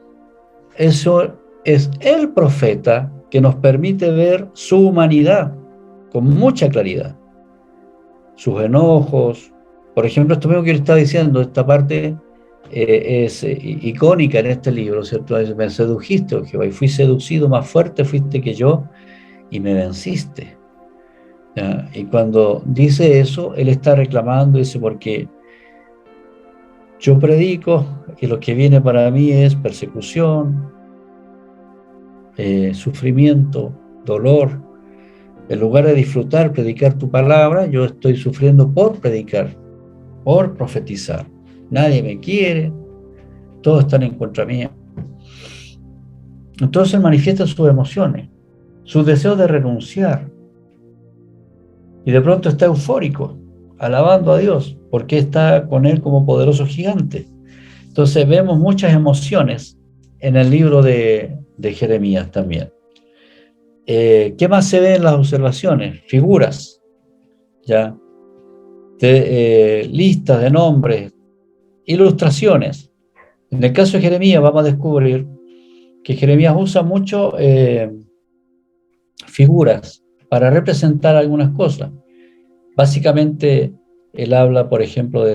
eso es el profeta que nos permite ver su humanidad con mucha claridad, sus enojos. Por ejemplo, esto mismo que él está diciendo, esta parte es icónica en este libro, ¿cierto? Me sedujiste, oh Jehová, y fui seducido, más fuerte fuiste que yo, y me venciste. ¿Ya? Y cuando dice eso, él está reclamando, dice, porque yo predico y lo que viene para mí es persecución, sufrimiento, dolor. En lugar de disfrutar, predicar tu palabra, yo estoy sufriendo por predicar, por profetizar. Nadie me quiere, todos están en contra mía. Entonces él manifiesta sus emociones, sus deseos de renunciar. Y de pronto está eufórico, alabando a Dios, porque está con él como poderoso gigante. Entonces vemos muchas emociones en el libro de Jeremías también. ¿Qué más se ve en las observaciones? Figuras, ¿ya? Listas de nombres, ilustraciones. En el caso de Jeremías vamos a descubrir que Jeremías usa mucho figuras para representar algunas cosas. Básicamente, él habla, por ejemplo, de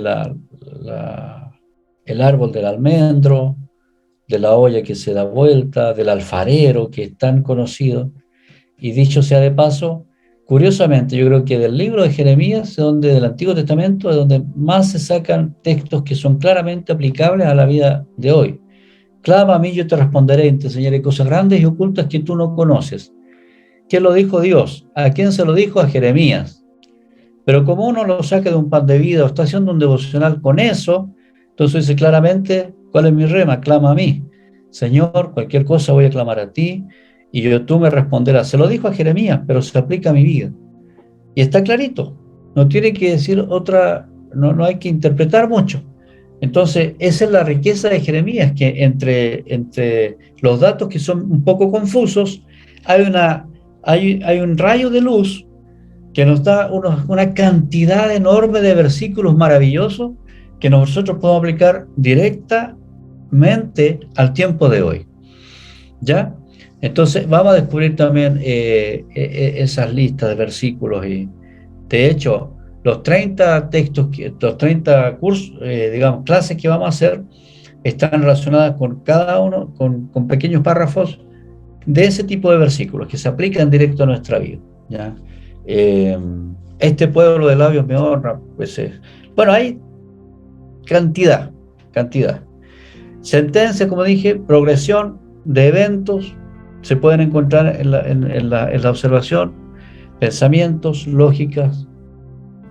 el árbol del almendro, de la olla que se da vuelta, del alfarero, que es tan conocido. Y dicho sea de paso, curiosamente, yo creo que del libro de Jeremías, del Antiguo Testamento, es donde más se sacan textos que son claramente aplicables a la vida de hoy. Clama a mí, yo te responderé, y te enseñaré cosas grandes y ocultas que tú no conoces. ¿Quién lo dijo? Dios. ¿A quién se lo dijo? A Jeremías. Pero como uno lo saca de un pan de vida o está haciendo un devocional con eso, entonces dice claramente, ¿cuál es mi rema? Clama a mí. Señor, cualquier cosa voy a clamar a ti y tú me responderás. Se lo dijo a Jeremías, pero se aplica a mi vida. Y está clarito. No tiene que decir otra, no hay que interpretar mucho. Entonces, esa es la riqueza de Jeremías, que entre los datos que son un poco confusos, hay un rayo de luz que nos da una cantidad enorme de versículos maravillosos que nosotros podemos aplicar directamente al tiempo de hoy. ¿Ya? Entonces, vamos a descubrir también esas listas de versículos. Y, de hecho, los 30 textos, los 30 cursos, digamos, clases que vamos a hacer, están relacionadas con cada uno, con pequeños párrafos de ese tipo de versículos que se aplican directo a nuestra vida. ¿Ya? Este pueblo de labios me honra, pues bueno, hay cantidad. Sentencia, como dije, progresión de eventos, se pueden encontrar en la observación, pensamientos, lógicas.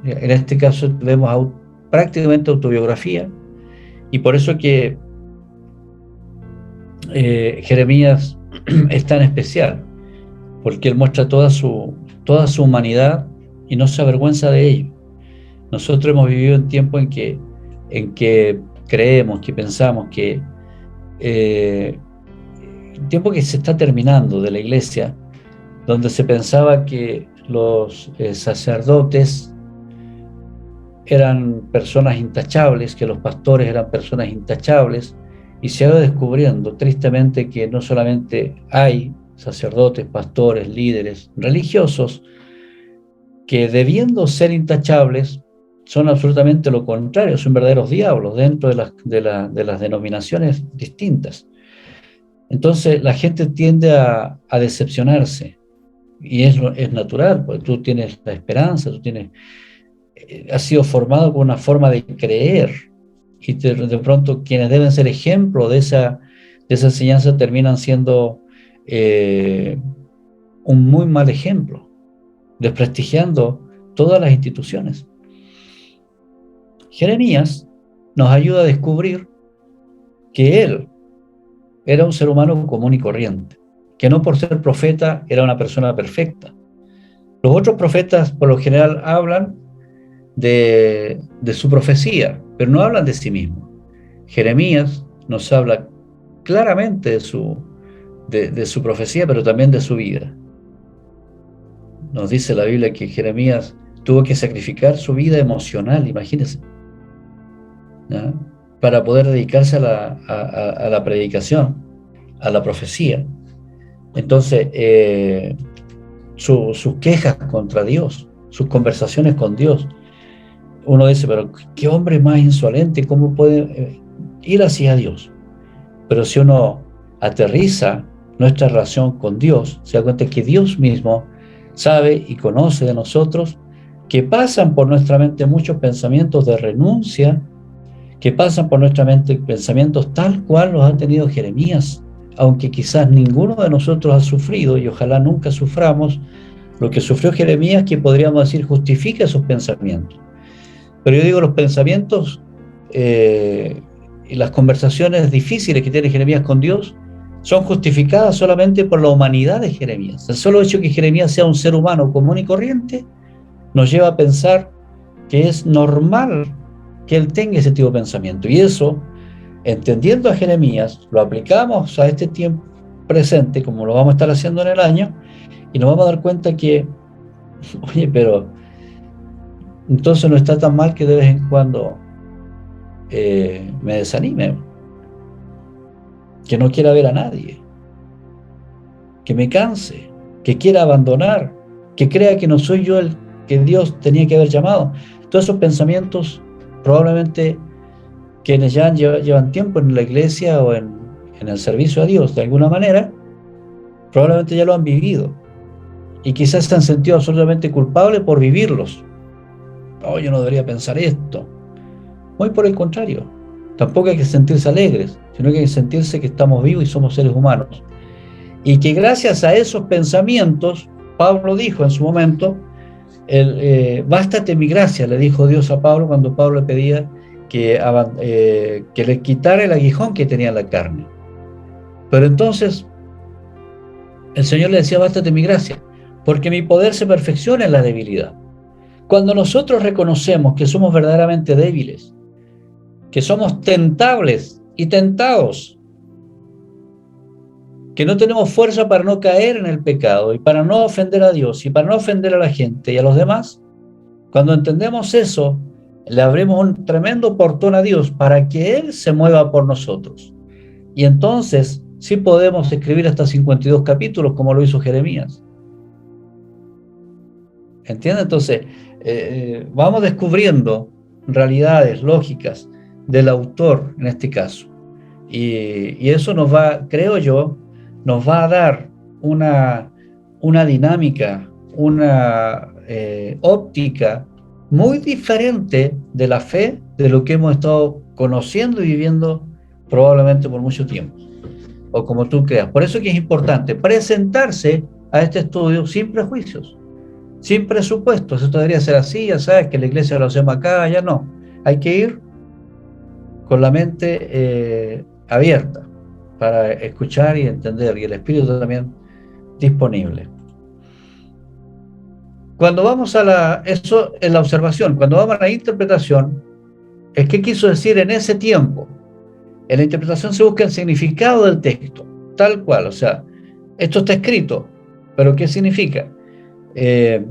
En este caso vemos prácticamente autobiografía, y por eso que Jeremías es tan especial, porque él muestra toda su humanidad y no se avergüenza de ello. Nosotros hemos vivido en tiempo en que creemos, que pensamos que el tiempo que se está terminando de la iglesia, donde se pensaba que los sacerdotes eran personas intachables, que los pastores eran personas intachables, y se ha ido descubriendo tristemente que no solamente hay sacerdotes, pastores, líderes religiosos que, debiendo ser intachables, son absolutamente lo contrario, son verdaderos diablos dentro de las denominaciones distintas. Entonces la gente tiende a decepcionarse, y es natural, porque tú tienes la esperanza, has sido formado con una forma de creer, y de pronto quienes deben ser ejemplo de esa enseñanza terminan siendo un muy mal ejemplo, desprestigiando todas las instituciones. Jeremías nos ayuda a descubrir que él era un ser humano común y corriente, que no por ser profeta era una persona perfecta. Los otros profetas por lo general hablan de su profecía, pero no hablan de sí mismo. Jeremías nos habla claramente de su profecía, pero también de su vida. Nos dice la Biblia que Jeremías tuvo que sacrificar su vida emocional, imagínense, ¿ya?, para poder dedicarse a la predicación, a la profecía. Entonces, sus quejas contra Dios, sus conversaciones con Dios, uno dice, pero qué hombre más insolente, ¿cómo puede ir hacia Dios? Pero si uno aterriza nuestra relación con Dios, se da cuenta que Dios mismo sabe y conoce de nosotros, que pasan por nuestra mente muchos pensamientos de renuncia, que pasan por nuestra mente pensamientos tal cual los ha tenido Jeremías, aunque quizás ninguno de nosotros ha sufrido, y ojalá nunca suframos lo que sufrió Jeremías, que podríamos decir justifica esos pensamientos. Pero yo digo, los pensamientos y las conversaciones difíciles que tiene Jeremías con Dios son justificadas solamente por la humanidad de Jeremías. El solo hecho que Jeremías sea un ser humano común y corriente nos lleva a pensar que es normal que él tenga ese tipo de pensamiento. Y eso, entendiendo a Jeremías, lo aplicamos a este tiempo presente, como lo vamos a estar haciendo en el año, y nos vamos a dar cuenta que, oye, pero entonces no está tan mal que de vez en cuando me desanime, que no quiera ver a nadie, que me canse, que quiera abandonar, que crea que no soy yo el que Dios tenía que haber llamado. Todos esos pensamientos, probablemente quienes ya llevan tiempo en la iglesia o en el servicio a Dios de alguna manera, probablemente ya lo han vivido, y quizás se han sentido absolutamente culpables por vivirlos. Oh, yo no debería pensar esto. Muy por el contrario, tampoco hay que sentirse alegres, sino que hay que sentirse que estamos vivos y somos seres humanos. Y que gracias a esos pensamientos, Pablo dijo en su momento, bástate mi gracia, le dijo Dios a Pablo cuando Pablo le pedía que le quitara el aguijón que tenía en la carne. Pero entonces el Señor le decía, bástate mi gracia, porque mi poder se perfecciona en la debilidad. Cuando nosotros reconocemos que somos verdaderamente débiles, que somos tentables y tentados, que no tenemos fuerza para no caer en el pecado y para no ofender a Dios y para no ofender a la gente y a los demás, cuando entendemos eso, le abrimos un tremendo portón a Dios para que Él se mueva por nosotros. Y entonces sí podemos escribir hasta 52 capítulos como lo hizo Jeremías. ¿Entiende? Entonces, vamos descubriendo realidades lógicas del autor en este caso. Y eso nos va, creo yo, nos va a dar una dinámica, una óptica muy diferente de la fe, de lo que hemos estado conociendo y viviendo probablemente por mucho tiempo. o como tú creas. Por eso que es importante presentarse a este estudio sin prejuicios, sin presupuestos. Esto debería ser así, ya sabes que la iglesia lo hacemos acá, ya no. Hay que ir con la mente abierta para escuchar y entender, y el espíritu también disponible. Cuando vamos eso es la observación, cuando vamos a la interpretación, es qué quiso decir en ese tiempo. En la interpretación se busca el significado del texto, tal cual, o sea, esto está escrito, pero ¿qué significa? El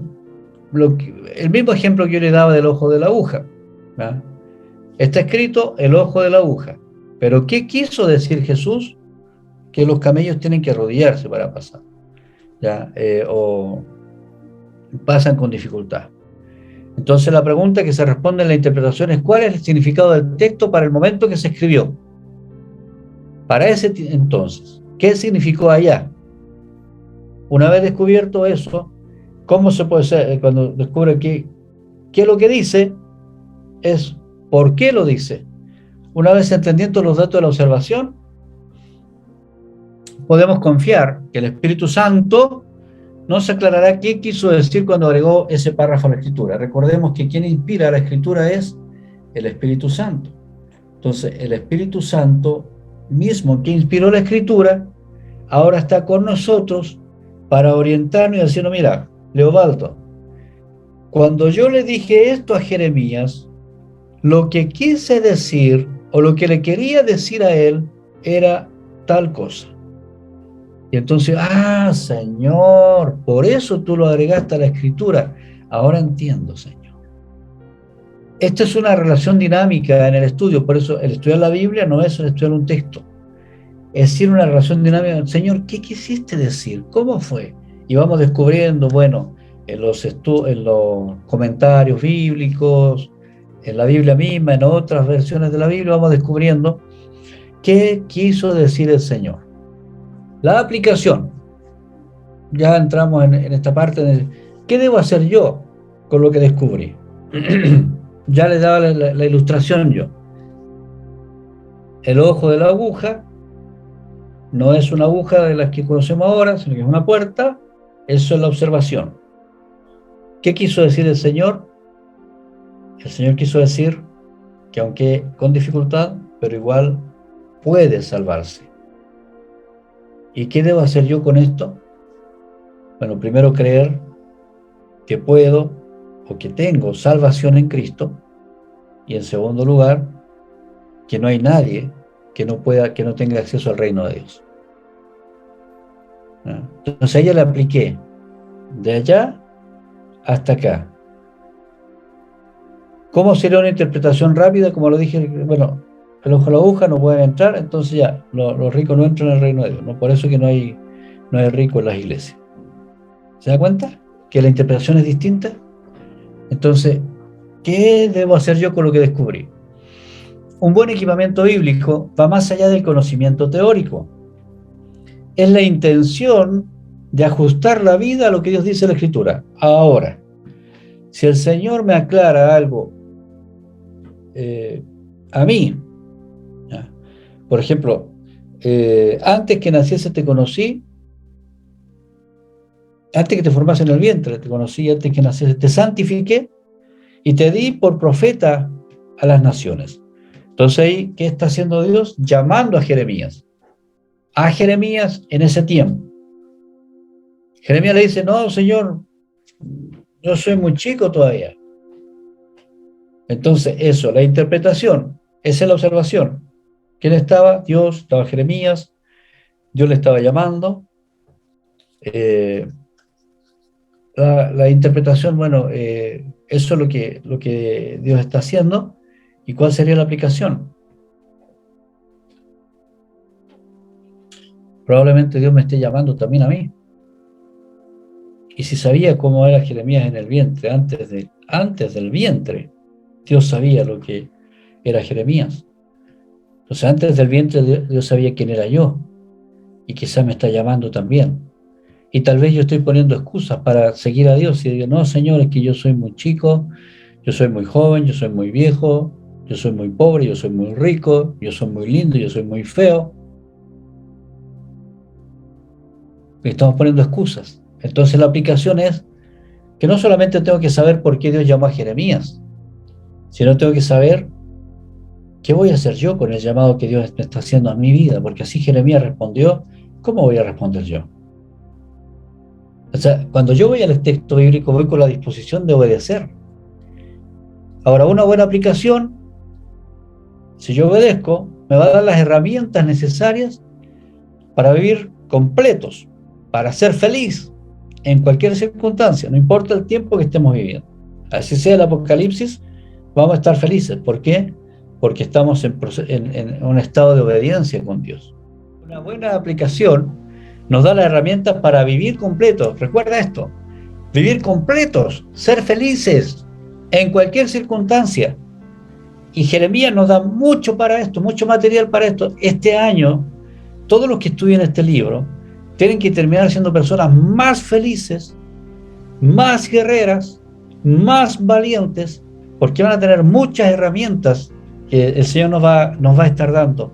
mismo ejemplo que yo le daba del ojo de la aguja, ¿verdad? Está escrito el ojo de la aguja, pero ¿qué quiso decir Jesús? Que los camellos tienen que arrodillarse para pasar, ¿ya? O pasan con dificultad. Entonces la pregunta que se responde en la interpretación es ¿cuál es el significado del texto para el momento que se escribió? Para ese entonces, ¿qué significó allá? Una vez descubierto eso, ¿cómo se puede ser cuando descubre qué es lo que dice? Es ¿por qué lo dice? Una vez entendiendo los datos de la observación, podemos confiar que el Espíritu Santo nos aclarará qué quiso decir cuando agregó ese párrafo a la Escritura. Recordemos que quien inspira la Escritura es el Espíritu Santo. Entonces, el Espíritu Santo mismo que inspiró la Escritura, ahora está con nosotros para orientarnos y decirnos, mira, Leobaldo, cuando yo le dije esto a Jeremías, lo que quise decir o lo que le quería decir a él era tal cosa. Y entonces, Señor, por eso tú lo agregaste a la Escritura. Ahora entiendo, Señor. Esta es una relación dinámica en el estudio, por eso el estudiar la Biblia no es el estudiar un texto. Es decir, una relación dinámica. Señor, ¿qué quisiste decir? ¿Cómo fue? Y vamos descubriendo, bueno, en los comentarios bíblicos, en la Biblia misma, en otras versiones de la Biblia, vamos descubriendo qué quiso decir el Señor. La aplicación. Ya entramos en esta parte de ¿qué debo hacer yo con lo que descubrí? Ya le daba la ilustración yo. El ojo de la aguja no es una aguja de las que conocemos ahora, sino que es una puerta. Eso es la observación. ¿Qué quiso decir el Señor? El Señor quiso decir que aunque con dificultad, pero igual puede salvarse. ¿Y qué debo hacer yo con esto? Bueno, primero creer que puedo o que tengo salvación en Cristo, y en segundo lugar, que no hay nadie que no tenga acceso al reino de Dios. Entonces a ella le apliqué de allá hasta acá. ¿Cómo sería una interpretación rápida? Como lo dije, bueno, el ojo de la aguja no pueden entrar, entonces ya, los ricos no entran en el reino de Dios, ¿no? Por eso que no hay ricos en las iglesias. ¿Se da cuenta? Que la interpretación es distinta. Entonces, ¿qué debo hacer yo con lo que descubrí? Un buen equipamiento bíblico va más allá del conocimiento teórico. Es la intención de ajustar la vida a lo que Dios dice en la Escritura. Ahora, si el Señor me aclara algo a mí, ¿ya? Por ejemplo, antes que naciese te conocí, antes que te formase en el vientre te conocí, antes que naciese te santifiqué y te di por profeta a las naciones. Entonces ahí, ¿qué está haciendo Dios? Llamando a Jeremías en ese tiempo. Jeremías le dice, no, Señor, yo soy muy chico todavía. Entonces eso, la interpretación, esa es la observación. ¿Quién estaba? Dios, estaba Jeremías, Dios le estaba llamando. La interpretación, bueno, eso es lo que Dios está haciendo. ¿Y cuál sería la aplicación? Probablemente Dios me esté llamando también a mí. Y si sabía cómo era Jeremías en el vientre, antes del vientre, Dios sabía lo que era Jeremías. Entonces, antes del vientre, Dios sabía quién era yo. Y quizás me está llamando también. Y tal vez yo estoy poniendo excusas para seguir a Dios y digo, no, Señor, es que yo soy muy chico, yo soy muy joven, yo soy muy viejo, yo soy muy pobre, yo soy muy rico, yo soy muy lindo, yo soy muy feo. Estamos poniendo excusas. Entonces la aplicación es que no solamente tengo que saber por qué Dios llamó a Jeremías, sino tengo que saber qué voy a hacer yo con el llamado que Dios me está haciendo a mi vida, porque así Jeremías respondió, ¿cómo voy a responder yo? O sea, cuando yo voy al texto bíblico, voy con la disposición de obedecer. Ahora, una buena aplicación, si yo obedezco, me va a dar las herramientas necesarias para vivir completos, para ser feliz en cualquier circunstancia, no importa el tiempo que estemos viviendo. Así sea el apocalipsis, vamos a estar felices. ¿Por qué? Porque estamos en un estado de obediencia con Dios. Una buena aplicación nos da las herramientas para vivir completos. Recuerda esto, vivir completos, ser felices en cualquier circunstancia. Y Jeremías nos da mucho para esto, mucho material para esto. Este año, todos los que estudian este libro tienen que terminar siendo personas más felices, más guerreras, más valientes, porque van a tener muchas herramientas que el Señor nos va a estar dando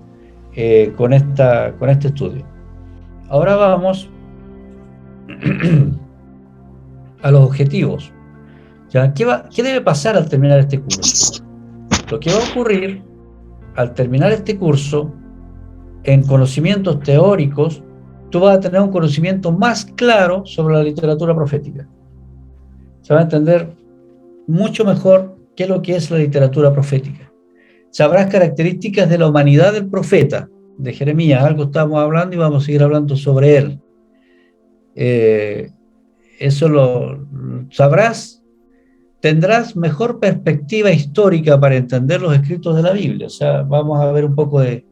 con este estudio. Ahora vamos a los objetivos. ¿Ya? ¿Qué debe pasar al terminar este curso? Lo que va a ocurrir al terminar este curso, en conocimientos teóricos, tú vas a tener un conocimiento más claro sobre la literatura profética. Se va a entender mucho mejor qué es lo que es la literatura profética. Sabrás características de la humanidad del profeta, de Jeremías. Algo estamos hablando y vamos a seguir hablando sobre él. Eso lo sabrás. Tendrás mejor perspectiva histórica para entender los escritos de la Biblia. O sea, vamos a ver un poco de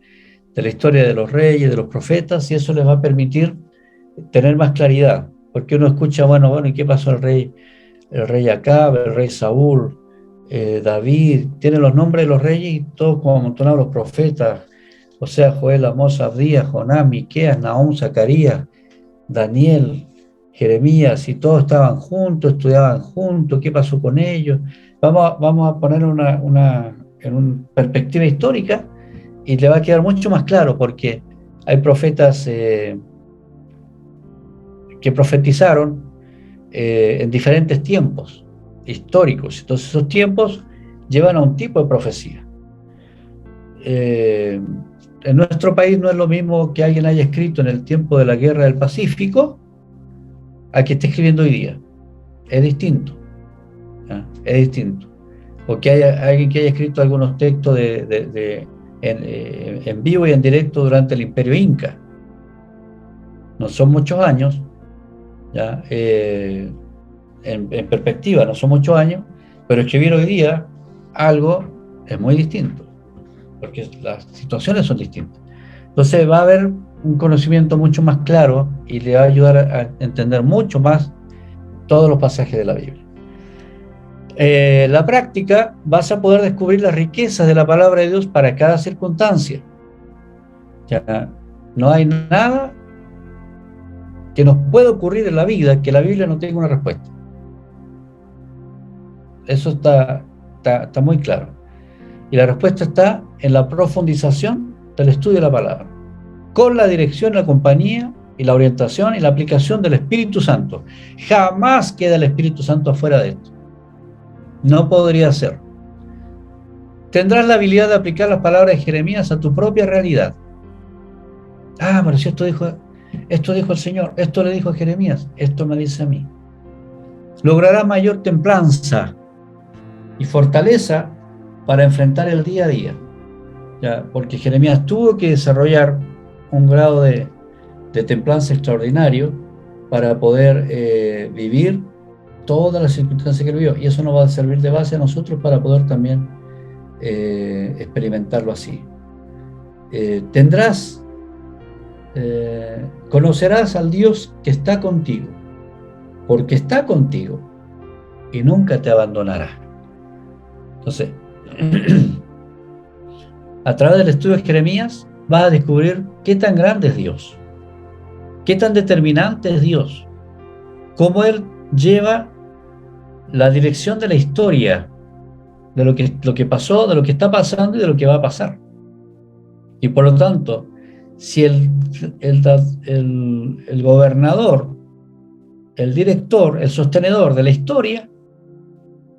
la historia de los reyes, de los profetas, y eso les va a permitir tener más claridad. Porque uno escucha, bueno, ¿y qué pasó el rey Acab, el rey Saúl, David? Tienen los nombres de los reyes y todos como amontonados los profetas. O sea, Joel, Amós, Abdías, Jonás, Miqueas, Nahum, Zacarías, Daniel, Jeremías, y todos estaban juntos, estudiaban juntos. ¿Qué pasó con ellos? Vamos a poner en una perspectiva histórica y le va a quedar mucho más claro, porque hay profetas que profetizaron en diferentes tiempos históricos. Entonces esos tiempos llevan a un tipo de profecía. En nuestro país no es lo mismo que alguien haya escrito en el tiempo de la Guerra del Pacífico a que esté escribiendo hoy día. Es distinto. Es distinto. O que haya alguien que haya escrito algunos textos en vivo y en directo durante el Imperio Inca. No son muchos años, ¿ya? En perspectiva, no son muchos años, pero escribir hoy día algo es muy distinto, porque las situaciones son distintas. Entonces va a haber un conocimiento mucho más claro y le va a ayudar a entender mucho más todos los pasajes de la Biblia. La práctica, vas a poder descubrir las riquezas de la palabra de Dios para cada circunstancia. Ya, no hay nada que nos pueda ocurrir en la vida que la Biblia no tenga una respuesta. Eso está muy claro. Y la respuesta está en la profundización del estudio de la palabra, con la dirección, la compañía y la orientación y la aplicación del Espíritu Santo. Jamás queda el Espíritu Santo afuera de esto. No podría ser. Tendrás la habilidad de aplicar las palabras de Jeremías a tu propia realidad. Pero si esto dijo el Señor, esto le dijo a Jeremías, esto me dice a mí. Lograrás mayor templanza y fortaleza para enfrentar el día a día. ¿Ya? Porque Jeremías tuvo que desarrollar un grado de templanza extraordinario para poder vivir todas las circunstancias que él vivió, y eso nos va a servir de base a nosotros para poder también experimentarlo así. Conocerás al Dios que está contigo, porque está contigo y nunca te abandonará. Entonces, a través del estudio de Jeremías vas a descubrir qué tan grande es Dios, qué tan determinante es Dios, cómo Él lleva la dirección de la historia, de lo que pasó, de lo que está pasando y de lo que va a pasar. Y por lo tanto, Si el gobernador, el director, el sostenedor de la historia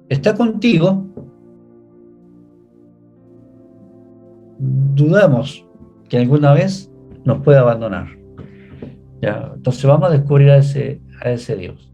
está contigo, dudamos que alguna vez nos pueda abandonar. ¿Ya? Entonces vamos a descubrir a ese Dios.